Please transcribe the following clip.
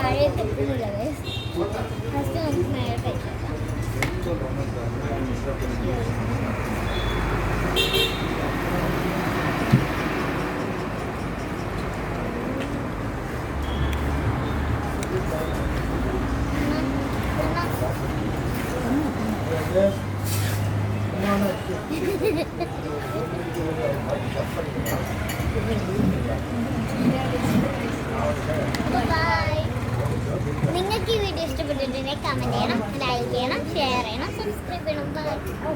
താഴെ എത്തുന്നില്ല ഫസ്റ്റ് നമുക്ക് മേലെ കഴിക്കാം. നിങ്ങൾക്ക് ഈ വീഡിയോ ഇഷ്ടപ്പെട്ടിട്ടുണ്ടെങ്കിൽ കമൻറ്റ് ചെയ്യണം, ലൈക്ക് ചെയ്യണം, ഷെയർ ചെയ്യണം, സബ്സ്ക്രൈബ് ചെയ്യണം. ബൈ.